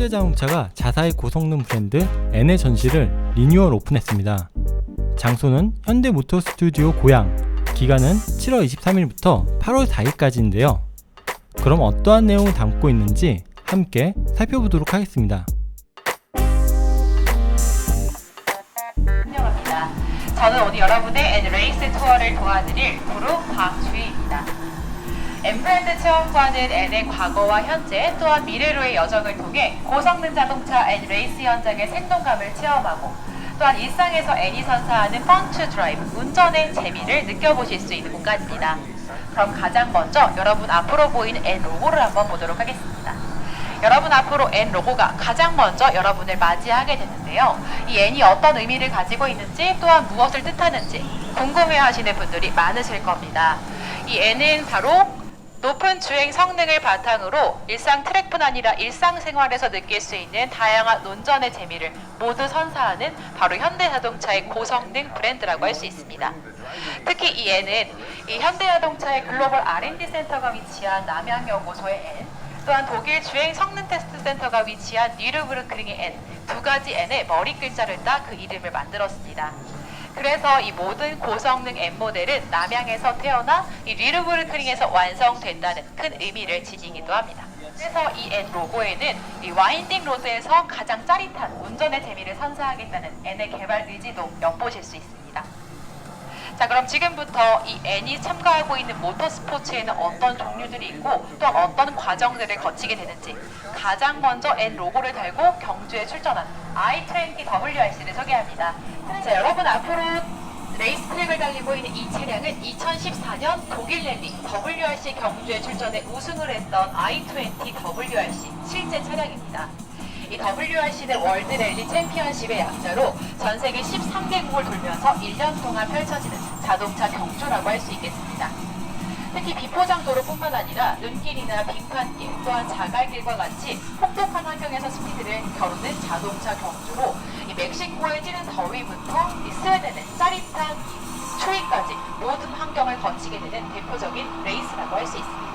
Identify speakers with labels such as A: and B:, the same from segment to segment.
A: 현대자동차가 자사의 고성능 브랜드 N의 전시를 리뉴얼 오픈했습니다. 장소는 현대모터 스튜디오 고양, 기간은 7월 23일부터 8월 4일까지인데요. 그럼 어떠한 내용을 담고 있는지 함께 살펴보도록 하겠습니다.
B: 환영합니다. 저는 오늘 여러분의 N레이스 투어를 도와드릴 그룹 박주희입니다. N브랜드 체험관은 N의 과거와 현재 또한 미래로의 여정을 통해 고성능 자동차 N레이스 현장의 생동감을 체험하고 또한 일상에서 N이 선사하는 펀투 드라이브, 운전의 재미를 느껴보실 수 있는 공간입니다. 그럼 가장 먼저 여러분 앞으로 보이는 N 로고를 한번 보도록 하겠습니다. 여러분 앞으로 N 로고가 가장 먼저 여러분을 맞이하게 되는데요. 이 N이 어떤 의미를 가지고 있는지 또한 무엇을 뜻하는지 궁금해하시는 분들이 많으실 겁니다. 이 N은 바로 높은 주행 성능을 바탕으로 일상 트랙뿐 아니라 일상생활에서 느낄 수 있는 다양한 운전의 재미를 모두 선사하는 바로 현대자동차의 고성능 브랜드라고 할 수 있습니다. 특히 이 N은 이 현대자동차의 글로벌 R&D 센터가 위치한 남양연구소의 N, 또한 독일 주행 성능 테스트 센터가 위치한 뉘르부르크링의 N, 두 가지 N의 머리 글자를 따 그 이름을 만들었습니다. 그래서 이 모든 고성능 N 모델은 남양에서 태어나 이 뉘르부르크링에서 완성된다는 큰 의미를 지니기도 합니다. 그래서 이 N 로고에는 이 와인딩 로드에서 가장 짜릿한 운전의 재미를 선사하겠다는 N의 개발 의지도 엿보실 수 있습니다. 자, 그럼 지금부터 이 N이 참가하고 있는 모터스포츠에는 어떤 종류들이 있고 또 어떤 과정들을 거치게 되는지 가장 먼저 N 로고를 달고 경주에 출전한 i20 WRC를 소개합니다. 자, 여러분 앞으로 레이스 트랙을 달리고 있는 이 차량은 2014년 독일 랠리 WRC 경주에 출전해 우승을 했던 i20 WRC 실제 차량입니다. 이 WRC는 월드 랠리 챔피언십의 약자로 전 세계 13개국을 돌면서 1년 동안 펼쳐지는 자동차 경주라고 할 수 있겠습니다. 특히 비포장 도로뿐만 아니라 눈길이나 빙판길 또한 자갈길과 같이 혹독한 환경에서 스피드를 겨루는 자동차 경주로 이 멕시코의 찌는 더위부터 이 스웨덴의 짜릿한 추위까지 모든 환경을 거치게 되는 대표적인 레이스라고 할 수 있습니다.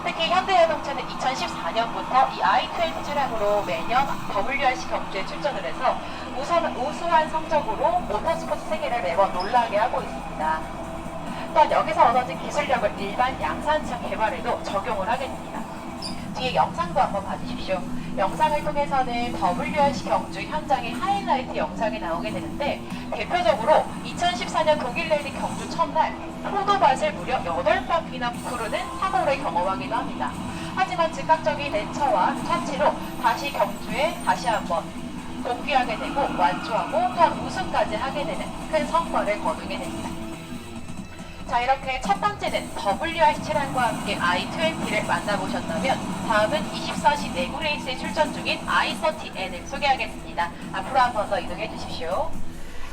B: 특히 현대자동차는 2014년부터 이 i20 차량으로 매년 WRC 경주에 출전을 해서 우수한 성적으로 모터스포츠 세계를 매번 놀라게 하고 있습니다. 또한 여기서 얻어진 기술력을 일반 양산차 개발에도 적용을 하게 됩니다. 뒤에 영상도 한번 봐주십시오. 영상을 통해서는 WRC 경주 현장의 하이라이트 영상이 나오게 되는데 대표적으로 2014년 독일 랠리 경주 첫날 포도밭을 무려 8바퀴나 부르는 사고를 경험하기도 합니다. 하지만 즉각적인 대처와 처치로 다시 경주에 다시 한번 복귀하게 되고 완주하고 또한 우승까지 하게 되는 큰 성과를 거두게 됩니다. 자, 이렇게 첫 번째는 WRC 차량과 함께 i20를 만나보셨다면 다음은 24시 내구 레이스에 출전 중인 i30N을 소개하겠습니다. 앞으로 한 번 더 이동해 주십시오.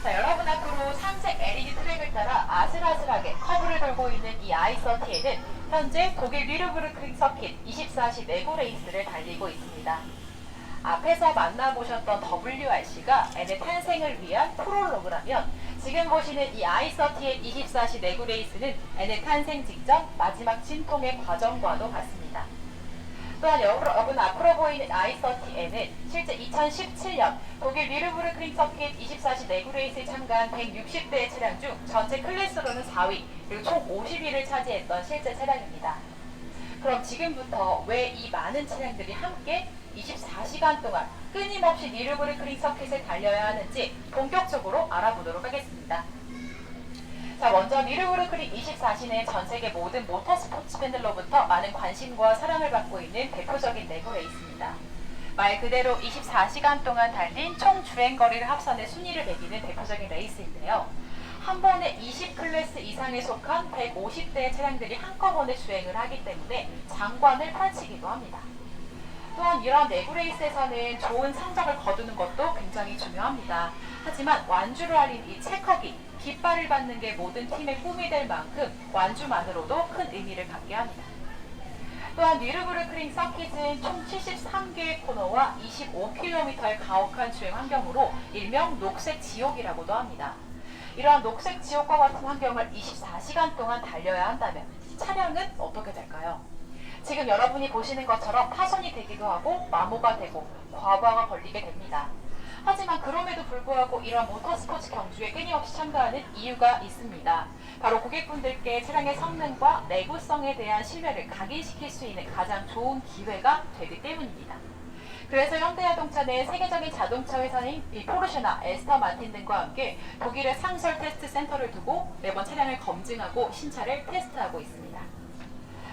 B: 자, 여러분 앞으로 삼색 LED 트랙을 따라 아슬아슬하게 커브를 돌고 있는 이 i30N은 현재 독일 뉘르부르크링 서킷 24시 내구 레이스를 달리고 있습니다. 앞에서 만나보셨던 WRC가 N의 탄생을 위한 프롤로그라면 지금 보시는 이 i30N 24시 내구 레이스는 N의 탄생 직전 마지막 진통의 과정과도 같습니다. 또한 여러분 앞으로 보이는 i30N은 실제 2017년 독일 뉘르부르크링 서킷 24시 내구 레이스에 참가한 160대의 차량 중 전체 클래스로는 4위 그리고 총 50위를 차지했던 실제 차량입니다. 그럼 지금부터 왜 이 많은 차량들이 함께 24시간 동안 끊임없이 뉘르부르크링 서킷을 달려야 하는지 본격적으로 알아보도록 하겠습니다. 자, 먼저 뉘르부르크링 24시는 전 세계 모든 모터스포츠 팬들로부터 많은 관심과 사랑을 받고 있는 대표적인 내구 레이스입니다. 말 그대로 24시간 동안 달린 총 주행거리를 합산해 순위를 매기는 대표적인 레이스인데요. 한 번에 20 클래스 이상에 속한 150대의 차량들이 한꺼번에 주행을 하기 때문에 장관을 펼치기도 합니다. 또한 이러한 내구 레이스에서는 좋은 성적을 거두는 것도 굉장히 중요합니다. 하지만 완주를 알린 이 체커기, 깃발을 받는 게 모든 팀의 꿈이 될 만큼 완주만으로도 큰 의미를 갖게 합니다. 또한 뉘르부르크링 서킷은 총 73개의 코너와 25km의 가혹한 주행 환경으로 일명 녹색 지옥이라고도 합니다. 이러한 녹색 지옥과 같은 환경을 24시간 동안 달려야 한다면 차량은 어떻게 될까요? 지금 여러분이 보시는 것처럼 파손이 되기도 하고 마모가 되고 과부하가 걸리게 됩니다. 하지만 그럼에도 불구하고 이러한 모터스포츠 경주에 끊임없이 참가하는 이유가 있습니다. 바로 고객분들께 차량의 성능과 내구성에 대한 신뢰를 각인시킬 수 있는 가장 좋은 기회가 되기 때문입니다. 그래서 현대자동차는 세계적인 자동차 회사인 포르쉐나 에스턴 마틴 등과 함께 독일의 상설 테스트 센터를 두고 매번 차량을 검증하고 신차를 테스트하고 있습니다.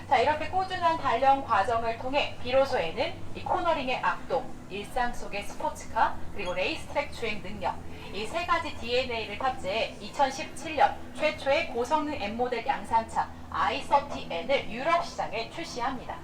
B: 자, 이렇게 꾸준한 단련 과정을 통해 비로소에는 이 코너링의 악동, 일상 속의 스포츠카, 그리고 레이스트랙 주행 능력, 이 세 가지 DNA를 탑재해 2017년 최초의 고성능 M모델 양산차 i30N을 유럽 시장에 출시합니다.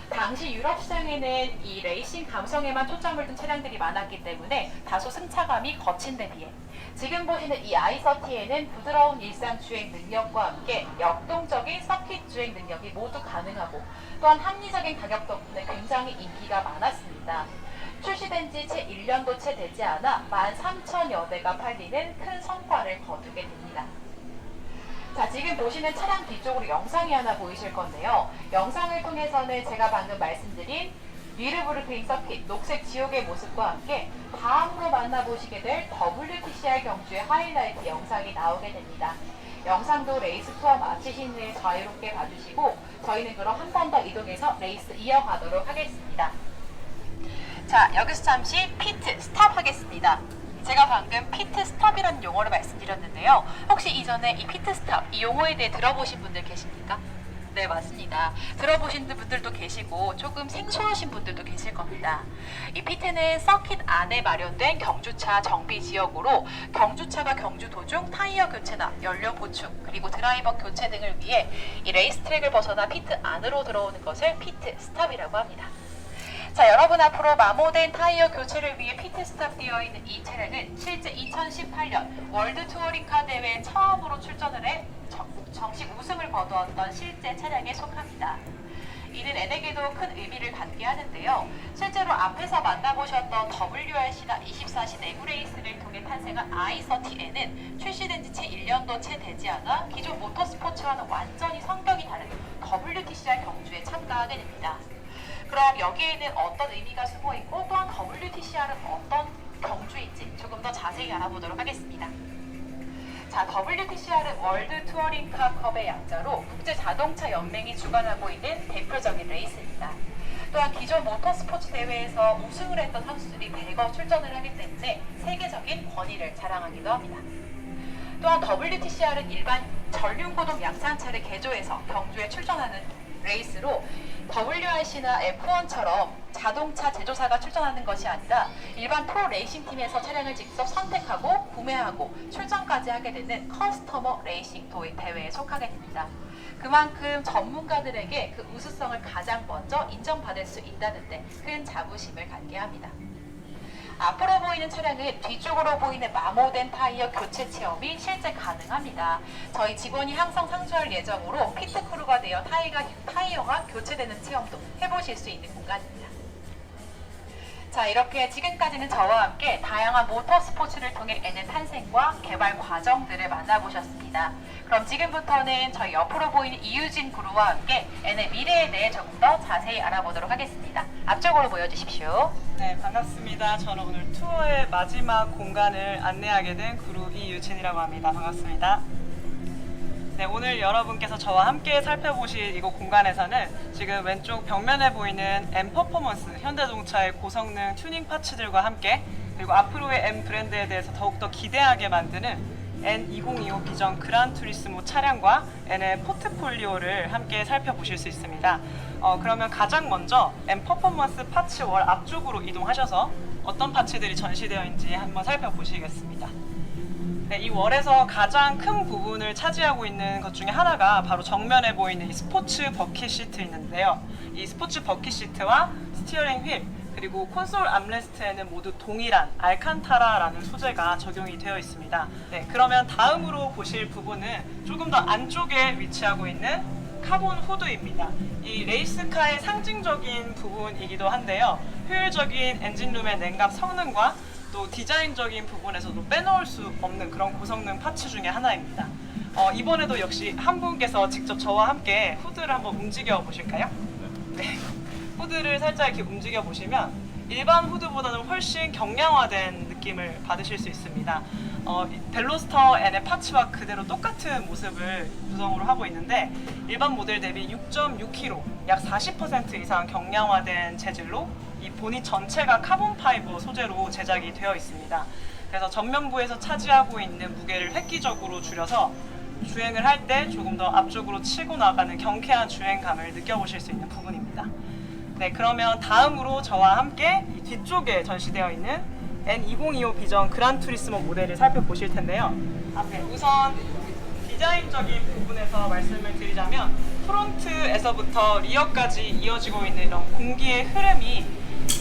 B: 당시 유럽 시장에는 이 레이싱 감성에만 초점을 둔 차량들이 많았기 때문에 다소 승차감이 거친 데 비해 지금 보시는 이 i30N은 부드러운 일상 주행 능력과 함께 역동적인 서킷 주행 능력이 모두 가능하고 또한 합리적인 가격 덕분에 굉장히 인기가 많았습니다. 출시된 지 채 1년도 채 되지 않아 13,000여 대가 팔리는 큰 성과를 거두게 됩니다. 자, 지금 보시는 차량 뒤쪽으로 영상이 하나 보이실 건데요. 영상을 통해서는 제가 방금 말씀드린 뉘르부르크링 서킷, 녹색 지옥의 모습과 함께 다음으로 만나보시게 될 WTCR 경주의 하이라이트 영상이 나오게 됩니다. 영상도 레이스 투어 마치신 후에 자유롭게 봐주시고 저희는 그럼 한 번 더 이동해서 레이스 이어가도록 하겠습니다. 자, 여기서 잠시 피트 스탑 하겠습니다. 제가 방금 피트 스탑이라는 용어를 말씀드렸는데요. 혹시 이전에 이 피트 스탑, 이 용어에 대해 들어보신 분들 계십니까? 네, 맞습니다. 들어보신 분들도 계시고 조금 생소하신 분들도 계실 겁니다. 이 피트는 서킷 안에 마련된 경주차 정비 지역으로 경주차가 경주 도중 타이어 교체나 연료 보충 그리고 드라이버 교체 등을 위해 이 레이스 트랙을 벗어나 피트 안으로 들어오는 것을 피트 스탑이라고 합니다. 자, 여러분 앞으로 마모된 타이어 교체를 위해 피트 스탑 되어 있는 이 차량은 실제 2018년 월드 투어링카 대회에 처음으로 출전을 해 정식 우승을 거두었던 실제 차량에 속합니다. 이는 N에게도 큰 의미를 갖게 하는데요. 실제로 앞에서 만나보셨던 WRC나 24시 내구 레이스를 통해 탄생한 i30N은 출시된 지 채 1년도 채 되지 않아 기존 모터스포츠와는 완전히 성격이 다른 WTCR 경주에 참가하게 됩니다. 그럼 여기에는 어떤 의미가 숨어있고 또한 WTCR은 어떤 경주인지 조금 더 자세히 알아보도록 하겠습니다. 자, WTCR은 월드 투어링카컵의 약자로 국제자동차연맹이 주관하고 있는 대표적인 레이스입니다. 또한 기존 모터스포츠 대회에서 우승을 했던 선수들이 대거 출전을 하기 때문에 세계적인 권위를 자랑하기도 합니다. 또한 WTCR은 일반 전륜구동 양산차를 개조해서 경주에 출전하는 레이스로 WRC나 F1처럼 자동차 제조사가 출전하는 것이 아니라 일반 프로 레이싱 팀에서 차량을 직접 선택하고 구매하고 출전까지 하게 되는 커스터머 레이싱 대회에 속하게 됩니다. 그만큼 전문가들에게 그 우수성을 가장 먼저 인정받을 수 있다는 데 큰 자부심을 갖게 합니다. 앞으로 보이는 차량은 뒤쪽으로 보이는 마모된 타이어 교체 체험이 실제 가능합니다. 저희 직원이 항상 상주할 예정으로 피트 크루가 되어 타이어가 교체되는 체험도 해보실 수 있는 공간입니다. 자, 이렇게 지금까지는 저와 함께 다양한 모터스포츠를 통해 N의 탄생과 개발 과정들을 만나보셨습니다. 그럼 지금부터는 저희 옆으로 보이는 이유진 구루와 함께 N의 미래에 대해 조금 더 자세히 알아보도록 하겠습니다. 앞쪽으로 모여주십시오.
C: 네, 반갑습니다. 저는 오늘 투어의 마지막 공간을 안내하게 된 구루 이유진이라고 합니다. 반갑습니다. 네, 오늘 여러분께서 저와 함께 살펴보실 이곳 공간에서는 지금 왼쪽 벽면에 보이는 M 퍼포먼스, 현대자동차의 고성능 튜닝 파츠들과 함께 그리고 앞으로의 M 브랜드에 대해서 더욱더 기대하게 만드는 N2025 비전 그란 투리스모 차량과 N의 포트폴리오를 함께 살펴보실 수 있습니다. 그러면 가장 먼저 M 퍼포먼스 파츠 월 앞쪽으로 이동하셔서 어떤 파츠들이 전시되어 있는지 한번 살펴보시겠습니다. 네, 이 월에서 가장 큰 부분을 차지하고 있는 것 중에 하나가 바로 정면에 보이는 이 스포츠 버킷 시트 있는데요. 이 스포츠 버킷 시트와 스티어링 휠 그리고 콘솔 암레스트에는 모두 동일한 알칸타라라는 소재가 적용이 되어 있습니다. 네, 그러면 다음으로 보실 부분은 조금 더 안쪽에 위치하고 있는 카본 후드입니다. 이 레이스카의 상징적인 부분이기도 한데요. 효율적인 엔진룸의 냉각 성능과 또 디자인적인 부분에서도 빼놓을 수 없는 그런 고성능 파츠 중에 하나입니다. 이번에도 역시 한 분께서 직접 저와 함께 후드를 한번 움직여 보실까요? 후드를 살짝 이렇게 움직여 보시면 일반 후드보다는 훨씬 경량화된 느낌을 받으실 수 있습니다. 벨로스터 N의 파츠와 그대로 똑같은 모습을 구성으로 하고 있는데 일반 모델 대비 6.6kg, 약 40% 이상 경량화된 재질로 이 보닛 전체가 카본 파이버 소재로 제작이 되어 있습니다. 그래서 전면부에서 차지하고 있는 무게를 획기적으로 줄여서 주행을 할 때 조금 더 앞쪽으로 치고 나가는 경쾌한 주행감을 느껴보실 수 있는 부분입니다. 네, 그러면 다음으로 저와 함께 이 뒤쪽에 전시되어 있는 N2025 비전 그란 투리스모 모델을 살펴보실 텐데요. 우선 디자인적인 부분에서 말씀을 드리자면 프론트에서부터 리어까지 이어지고 있는 이런 공기의 흐름이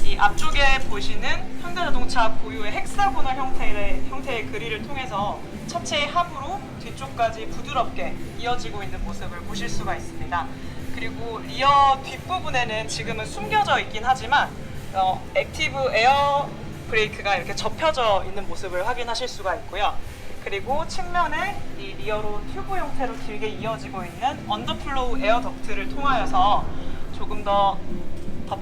C: 이 앞쪽에 보시는 현대자동차 고유의 헥사고널 형태의 그릴을 통해서 차체의 하부로 뒤쪽까지 부드럽게 이어지고 있는 모습을 보실 수가 있습니다. 그리고 리어 뒷부분에는 지금은 숨겨져 있긴 하지만 액티브 에어 브레이크가 이렇게 접혀져 있는 모습을 확인하실 수가 있고요. 그리고 측면에 이 리어로 튜브 형태로 길게 이어지고 있는 언더플로우 에어 덕트를 통하여서 조금 더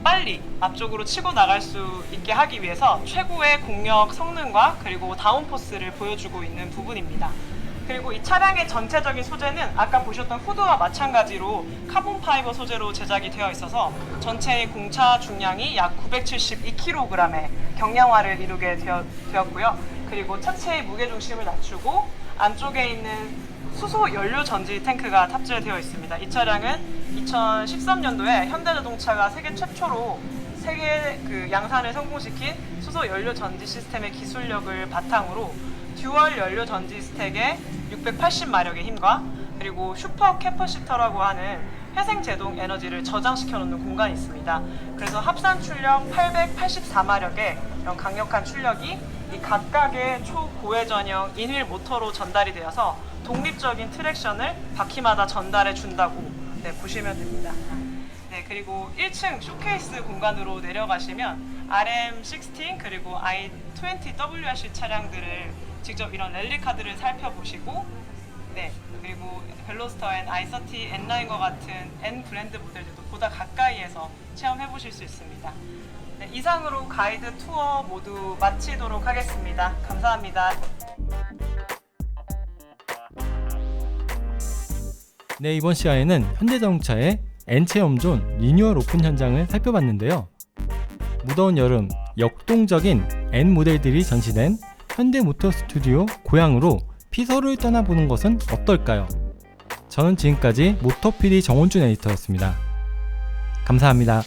C: 빨리 앞쪽으로 치고 나갈 수 있게 하기 위해서 최고의 공력 성능과 그리고 다운포스를 보여주고 있는 부분입니다. 그리고 이 차량의 전체적인 소재는 아까 보셨던 후드와 마찬가지로 카본 파이버 소재로 제작이 되어 있어서 전체의 공차 중량이 약 972kg의 경량화를 이루게 되었고요. 그리고 차체의 무게중심을 낮추고 안쪽에 있는 수소 연료 전지 탱크가 탑재되어 있습니다. 이 차량은 2013년도에 현대자동차가 세계 최초로 양산을 성공시킨 수소 연료 전지 시스템의 기술력을 바탕으로 듀얼 연료 전지 스택의 680마력의 힘과 그리고 슈퍼 캐퍼시터라고 하는 회생 제동 에너지를 저장시켜 놓는 공간이 있습니다. 그래서 합산 출력 884마력의 이런 강력한 출력이 이 각각의 초고회전형 인휠 모터로 전달이 되어서 독립적인 트랙션을 바퀴마다 전달해 준다고 보시면 됩니다. 네, 그리고 1층 쇼케이스 공간으로 내려가시면 RM16 그리고 i20WRC 차량들을 직접 이런 랠리 카드를 살펴보시고 그리고 벨로스터 N, i30, N9과 같은 N 브랜드 모델들도 보다 가까이에서 체험해 보실 수 있습니다. 네, 이상으로 가이드 투어 모두 마치도록 하겠습니다. 감사합니다.
A: 네, 이번 시간에는 현대자동차의 N체험존 리뉴얼 오픈 현장을 살펴봤는데요. 무더운 여름 역동적인 N 모델들이 전시된 현대모터 스튜디오 고양으로 피서를 떠나보는 것은 어떨까요? 저는 지금까지 모터PD 정원준 에디터였습니다. 감사합니다.